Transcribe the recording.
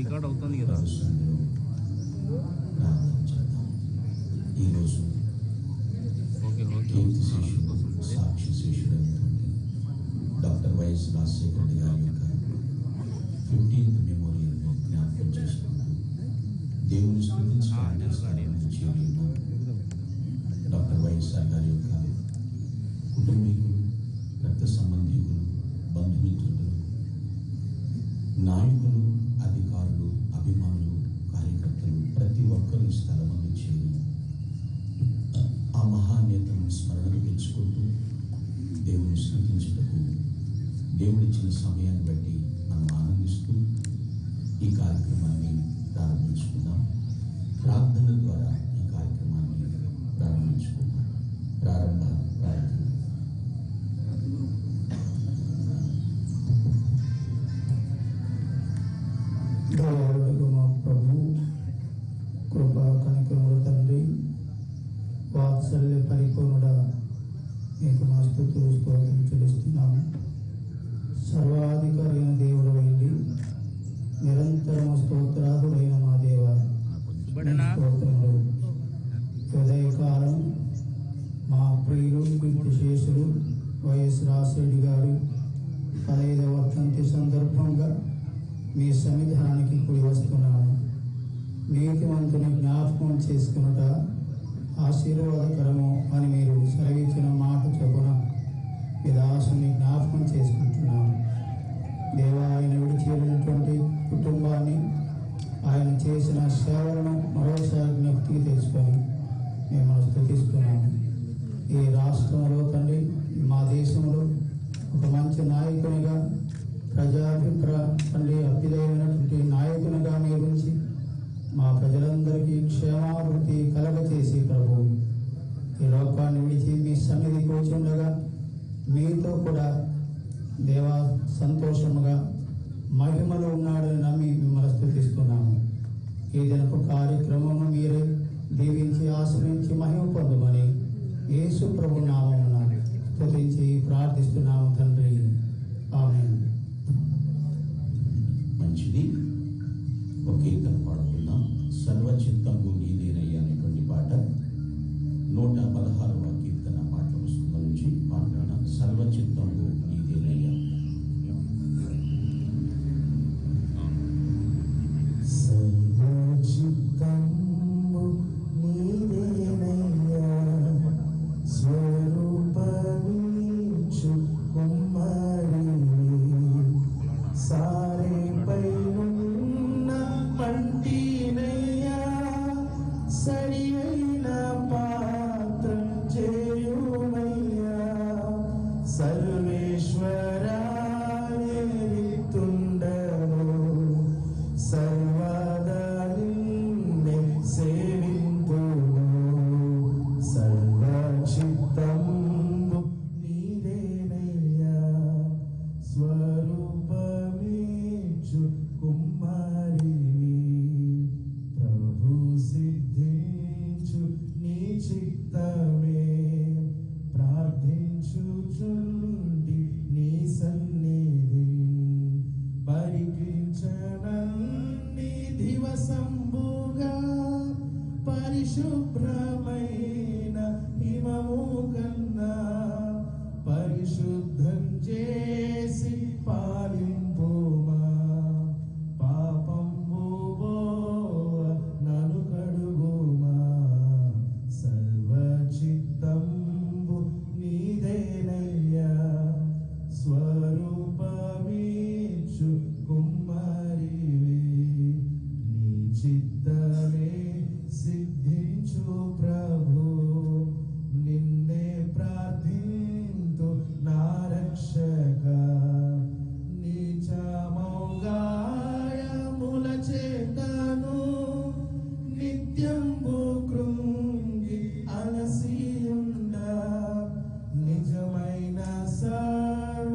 Record అవుతుంది కదా. ఈరోజు సాక్షి శిష్యుడైనటువంటి డాక్టర్ వైఎస్ రాజశేఖర రెడ్డి గారి యొక్క 15th మెమోరియల్ని జ్ఞాపకం చేసుకున్నాం. దేవుని స్తుతించడానికి చేరిన డాక్టర్ వైఎస్ఆర్ గారి యొక్క కుటుంబీకులు, రక్త సంబంధీకులు, బంధుమిత్రులు, నాయకులు, అధికారులు, అభిమానులు, కార్యకర్తలు ప్రతి ఒక్కరు ఈ స్థలమందు చేరి ఆ మహానేతను స్మరణకు తెచ్చుకుంటూ దేవుని స్తుతించుటకు దేవుడిచ్చిన సమయాన్ని బట్టి మనం ఆనందిస్తూ ఈ కార్యక్రమాన్ని ప్రారంభించుకుందాం. ప్రార్థన ద్వారా ఈ కార్యక్రమాన్ని ప్రారంభించుకుందాం. ప్రారంభ ప్రార్థన. మా ప్రభు, కృపా కనికరముల తండ్రి, వాత్సల్య పరిపూర్ణుడా, మీకు మా స్తుతులు స్తోత్రం చెల్లిస్తున్నాము. సర్వాధికారైన దేవుడు అయింది, నిరంతరం స్తోత్రాదుడైన మా దేవ స్తోత్రములు. ఉదయకాలం మా ప్రియులు కీర్తిశేషులు వైఎస్ రాజశేఖర్ గారు 15వ వర్ధంతి సందర్భంగా మీ సన్నిధానానికి కూడి వస్తున్నాము. నీతిమంతుని జ్ఞాపకం చేసుకున్నట ఆశీర్వాదకరము అని మీరు సెలవిచ్చిన మాట చొప్పున మీ దాసుని జ్ఞాపకం చేసుకుంటున్నాము. దేవా, ఆయన విడిచి వెళ్ళినటువంటి కుటుంబాన్ని, ఆయన చేసిన సేవలను మరోసారి జ్ఞప్తికి తెచ్చుకొని మేము స్తుతిస్తున్నాము. ఈ రాష్ట్రంలో తండ్రి, మా దేశంలో ఒక మంచి నాయకునిగా, తండ్రి అభ్యుదయమైనటువంటి నాయకునిగా మీరు ఉంచి మా ప్రజలందరికీ క్షేమాభివృద్ధి కలగచేసి ప్రభు ఈ లోకాన్ని విడిచి మీ సన్నిధికి వచ్చి ఉండగా మీతో కూడా దేవా సంతోషముగా మహిమలో ఉన్నాడని నమ్మి మిమ్మల్ని స్తుతిస్తున్నాము. ఈ దినపు కార్యక్రమము మీరే దీవించి ఆశ్రయించి మహిమ పొందమని యేసు ప్రభు నామమున స్తుతించి ప్రార్థిస్తున్నాము తండ్రి. ఆమేన్. మంచిది. ఒక కీర్తన పాడుకుందాం. సర్వచిత్తంబు నీదేనయ్యా అనేటువంటి పాట 116వ కీర్తన పాటల పుస్తకం నుంచి పాడుకుందాం. సర్వచిత్తంబు నీదేనయ్యా. సర్వచిత్తంబు నీదేనయ్యా, స్వరూపమిచ్చు కుమారివి, సారేపై ఉన్న పంటినయ్యా, సరి అయిన పాత్ర చేయుమయ్యా, సర్వేశ్వరాయేతుండను సర్వదా నిన్నే సేవింతును. సర్వచిత్తంబు నీదేనయ్యా, స్వరూపమిచ్చు కుమారివి, ప్రభు సిద్ధించు నీ చిత్తమే, ప్రార్థించుచుండి నీ సన్నిధి, పరికించనన్ని దివసంబుగా, పరిశుభ్రమైన హిమము కన్నా పరిశుద్ధం చేసి పాలింపుమా, పాపంబు నను కడుగుమా, సర్వచిత్తంబు నీదేనయ్యా, స్వరూపమిచ్చు కుమారివి, నీ చిత్తమే సిద్ధించు ప్రభు, నిన్నే ప్రార్థింతు నా రక్షక, నీచమౌగాయముల చేతను నిత్యంబు కృంగి అలసియుండ, నిజమైన సర్వ